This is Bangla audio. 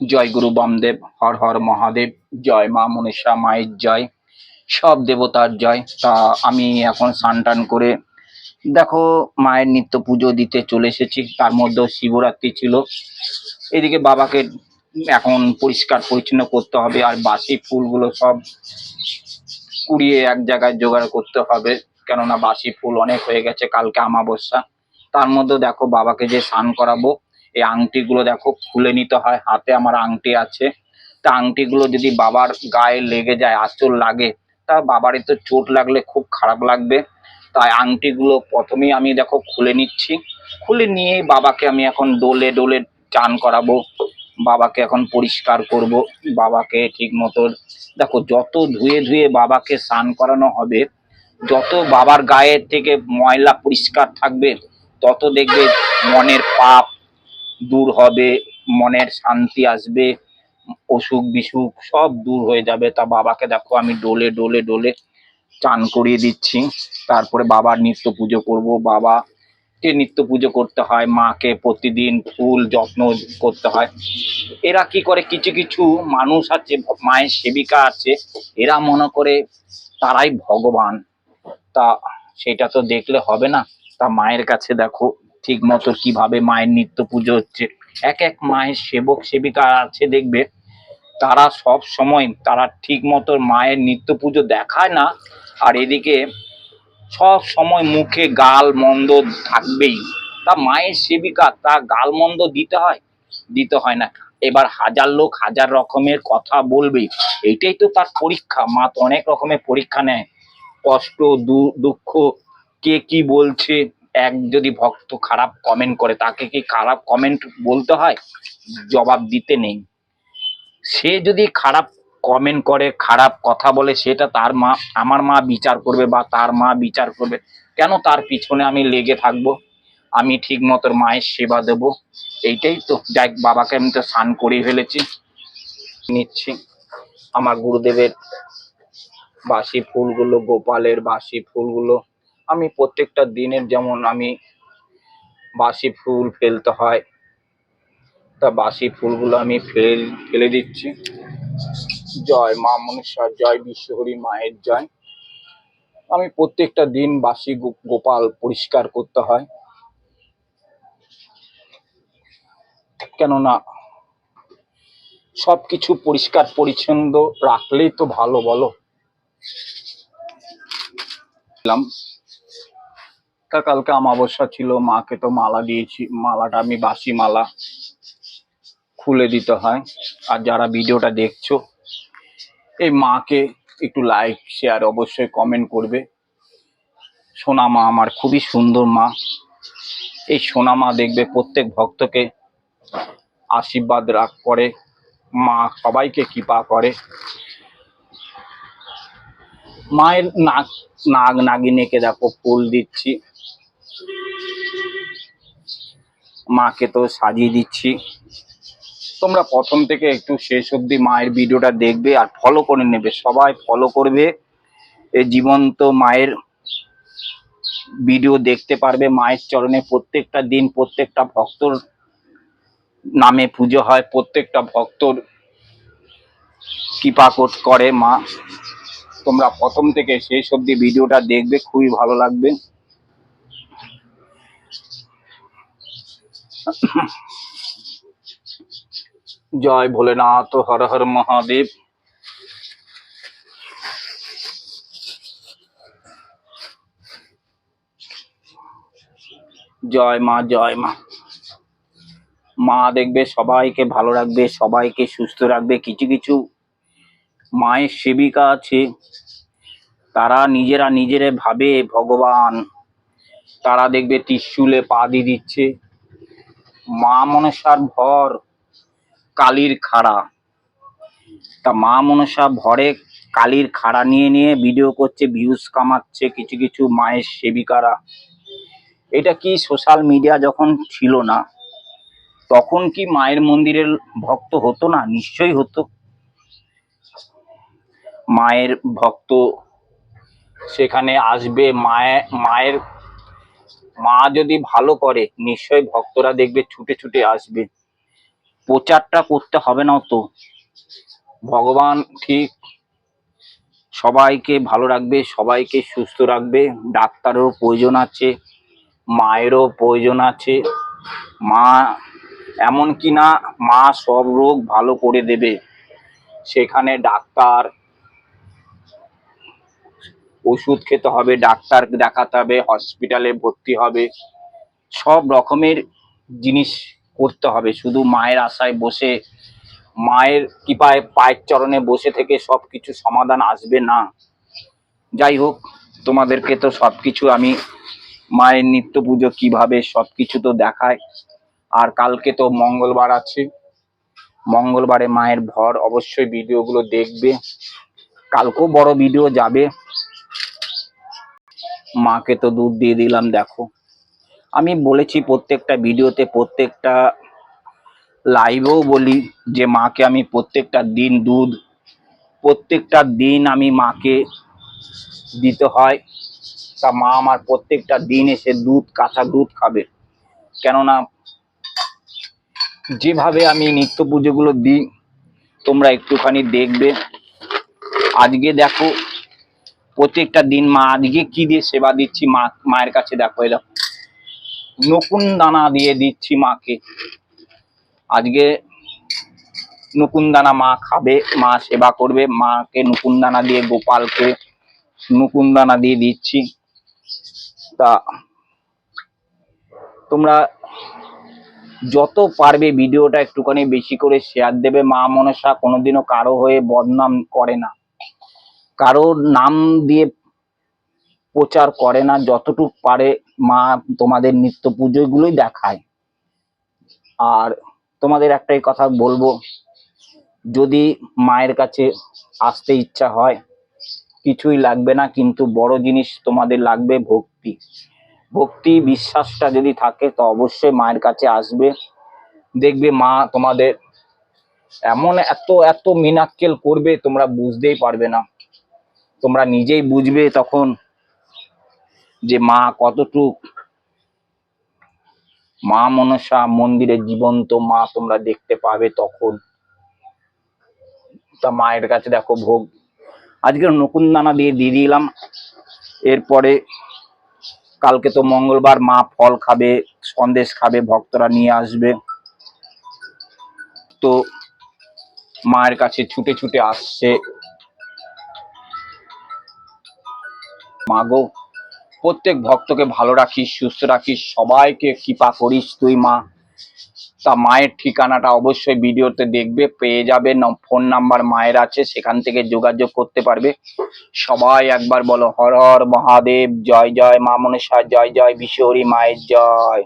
জয় গুরু বামদেব, হর হর মহাদেব, জয় মা মনসা মায়ের জয়, সব দেবতার জয়। তা আমি এখন স্নান টান করে দেখো মায়ের নিত্য পুজো দিতে চলে এসেছি। তার মধ্যেও শিবরাত্রি ছিল। এদিকে বাবাকে এখন পরিষ্কার পরিচ্ছন্ন করতে হবে, আর বাসি ফুলগুলো সব কুড়িয়ে এক জায়গায় জোগাড় করতে হবে, কেননা বাসি ফুল অনেক হয়ে গেছে। কালকে অমাবস্যা। তার মধ্যে দেখো বাবাকে যে স্নান করাবো, এই আংটিগুলো দেখো খুলে নিতে হয়। হাতে আমার আংটি আছে, তা আংটিগুলো যদি বাবার গায়ে লেগে যায়, আঁচল লাগে, তা বাবারই তো চোট লাগলে খুব খারাপ লাগবে। তাই আংটিগুলো প্রথমেই আমি দেখো খুলে নিচ্ছি। খুলে নিয়ে বাবাকে আমি এখন ডোলে ডোলে চান করাবো, বাবাকে এখন পরিষ্কার করব। বাবাকে ঠিক মতো দেখো, যত ধুয়ে ধুয়ে বাবাকে স্নান করানো হবে, যত বাবার গায়ের থেকে ময়লা পরিষ্কার থাকবে, তত দেখবে মনের পাপ দূর হবে, মনের শান্তি আসবে, অসুখ বিসুখ সব দূর হয়ে যাবে। তা বাবাকে দেখো আমি ডোলে ডোলে ডোলে চান করিয়ে দিচ্ছি। তারপরে বাবার নিত্য পুজো করব। বাবাকে নিত্য পুজো করতে হয়, মাকে প্রতিদিন ফুল যত্ন করতে হয়। এরা কি করে, কিছু কিছু মানুষ আছে, মায়ের সেবিকা আছে, এরা মনে করে তারাই ভগবান। তা সেটা তো দেখলে হবে না। তা মায়ের কাছে দেখো ঠিক মতো কিভাবে মায়ের নিত্য পুজো হচ্ছে। এক এক মায়ের সেবক সেবিকা আছে, দেখবে তারা সব সময় তারা ঠিক মতো মায়ের নিত্য পুজো দেখায় না, আর এদিকে সব সময় মুখে গাল মন্দ থাকবেই। তা মায়ের সেবিকা, তা গাল মন্দ দিতে হয়? দিতে হয় না। এবার হাজার লোক হাজার রকমের কথা বলবে, এইটাই তো তার পরীক্ষা। মা তো অনেক রকমের পরীক্ষা নেয়, কষ্ট দুঃখ, কে কি বলছে। এক যদি ভক্ত খারাপ কমেন্ট করে, তাকে কি খারাপ কমেন্ট বলতে হয়? জবাব দিতে নেই। সে যদি খারাপ কমেন্ট করে, খারাপ কথা বলে, সেটা তার মা, আমার মা বিচার করবে বা তার মা বিচার করবে। কেন তার পিছনে আমি লেগে থাকবো? আমি ঠিক মতো মায়ের সেবা দেব, এইটাই তো। যাই, বাবাকে আমি তো স্নান করিয়ে ফেলেছি, নিচ্ছি আমার গুরুদেবের বাসি ফুলগুলো, গোপালের বাসি ফুলগুলো। আমি প্রত্যেকটা দিনের যেমন আমি বাসি ফুল ফেলতে হয়, তা বাসি ফুলগুলো আমি ফেলে দিচ্ছি। জয় মা মনসা, জয় বিশ্বহরি মায়ের জয়। আমি প্রত্যেকটা দিন বাসি গোপাল পরিষ্কার করতে হয়, কেননা সবকিছু পরিষ্কার পরিচ্ছন্ন রাখলেই তো ভালো, বলো। তা কালকে অমাবস্যা ছিল, মাকে তো মালা দিয়েছি, মালাটা আমি বাসি মালা খুলে দিতে হয়। আর যারা ভিডিওটা দেখছো, এই মাকে একটু লাইক শেয়ার অবশ্যই কমেন্ট করবে। সোনা মা আমার খুবই সুন্দর মা। এই সোনা মা দেখবে প্রত্যেক ভক্তকে আশীর্বাদ করে, মা সবাইকে কৃপা করে। মায়ের নাগ নাগিনীকে দেখো ফুল দিচ্ছি, মাকে তো সাজিয়ে দিচ্ছি। তোমরা প্রথম থেকে একটু শেষ অবধি মায়ের ভিডিওটা দেখবে আর ফলো করে নেবে, সবাই ফলো করবে। এই জীবন্ত মায়ের ভিডিও দেখতে পারবে। মায়ের চরণে প্রত্যেকটা দিন প্রত্যেকটা ভক্তর নামে পুজো হয়, প্রত্যেকটা ভক্তর কৃপা করে মা। তোমরা প্রথম থেকে শেষ অবধি ভিডিওটা দেখবে, খুবই ভালো লাগবে। জয় ভোলেনাথ, হর হর মহাদেব। জয় মা, জয় মা। মা দেখবে সবাইকে ভালো রাখবে, সবাইকে সুস্থ রাখবে। কিছু কিছু মায়ের সেবিকা আছে, তারা নিজেরা ভাবে ভগবান। তারা দেখবে ত্রিশূলে পা দিয়ে দিচ্ছে। মা মনসার ভর কালীর খাড়া, তা মা মনসা ভরে কালীর খাড়া নিয়ে নিয়ে ভিডিও করছে, ভিউজ কামাচ্ছে কিছু কিছু মায়ের সেবিকারা। এটা কি সোশ্যাল মিডিয়া যখন ছিল না, তখন কি মায়ের মন্দিরের ভক্ত হতো না? নিশ্চয়ই হতো। মায়ের ভক্ত সেখানে আসবে, মায়ের মা যদি ভালো করে, নিশ্চয়ই ভক্তরা দেখবে ছুটে ছুটে আসবে। প্রচারটা করতে হবে না তো, ভগবান ঠিক সবাইকে ভালো রাখবে, সবাইকে সুস্থ রাখবে। ডাক্তারেরও প্রয়োজন আছে, মায়েরও প্রয়োজন আছে। মা এমন কি না, মা সব রোগ ভালো করে দেবে। সেখানে ডাক্তার, ওষুধ খেতে হবে, ডাক্তার দেখাতে হবে, হসপিটালে ভর্তি হবে, সব রকমের জিনিস করতে হবে। শুধু মায়ের আশায় বসে, মায়ের কৃপায় পায়ের চরণে বসে থেকে সবকিছু সমাধান আসবে না। যাই হোক, তোমাদেরকে তো সবকিছু আমি মায়ের নিত্য পুজো কিভাবে সবকিছু তো দেখায়। আর কালকে তো মঙ্গলবার আছে, মঙ্গলবারে মায়ের ভর, অবশ্যই ভিডিওগুলো দেখবে। কালকেও বড় ভিডিও যাবে। মাকে তো দুধ দিয়ে দিলাম। দেখো, আমি বলেছি প্রত্যেকটা ভিডিওতে, প্রত্যেকটা লাইভেও বলি যে মাকে আমি প্রত্যেকটা দিন দুধ, প্রত্যেকটা দিন আমি মাকে দিতে হয়। তা মা আমার প্রত্যেকটা দিন এসে দুধ, কাঁচা দুধ খাবে। কেননা যেভাবে আমি নিত্য পুজোগুলো দিই তোমরা একটুখানি দেখবে। আজকে দেখো, প্রত্যেকটা দিন মা আজকে কি দিয়ে সেবা দিচ্ছি মায়ের কাছে। দেখো, এরকম নকুন দানা দিয়ে দিচ্ছি মাকে। আজকে নকুন দানা মা খাবে, মা সেবা করবে। মাকে নকুন দানা দিয়ে, গোপালকে নকুন দানা দিয়ে দিচ্ছি। তা তোমরা যত পারবে ভিডিওটা একটুখানি বেশি করে শেয়ার দেবে। মা মনসা কোনোদিনও কারো হয়ে বদনাম করে না, কারোর নাম দিয়ে প্রচার করে না। যতটুক পারে মা তোমাদের নিত্য পুজোগুলোই দেখায়। আর তোমাদের একটাই কথা বলবো, যদি মায়ের কাছে আসতে ইচ্ছা হয় কিছুই লাগবে না, কিন্তু বড় জিনিস তোমাদের লাগবে ভক্তি। ভক্তি বিশ্বাসটা যদি থাকে তো অবশ্যই মায়ের কাছে আসবে। দেখবে মা তোমাদের এমন এত এত মিরাক্কেল করবে, তোমরা বুঝতেই পারবে না। তোমরা নিজেই বুঝবে তখন যে মা কতটুক। মা মনসা মন্দিরে জীবন্ত মা তোমরা দেখতে পাবে তখন। তা মায়ের কাছে দেখো ভোগ আজকে নকুন দানা দিয়ে দিলাম। এরপরে কালকে তো মঙ্গলবার, মা ফল খাবে, সন্দেশ খাবে, ভক্তরা নিয়ে আসবে। তো মায়ের কাছে ছুটে ছুটে আসছে। মা গো, প্রত্যেক ভক্তকে ভালো রাখিস, সুস্থ রাখিস, সবাইকে কৃপা করিস তুই মা। তা মায়ের ঠিকানাটা অবশ্যই ভিডিওতে দেখবে, পেয়ে যাবে। ফোন নাম্বার মায়ের আছে, সেখান থেকে যোগাযোগ করতে পারবে। সবাই একবার বলো হর হর মহাদেব, জয় জয় মা মনসা, জয় জয় বিশ্বহরি মায়ের জয়।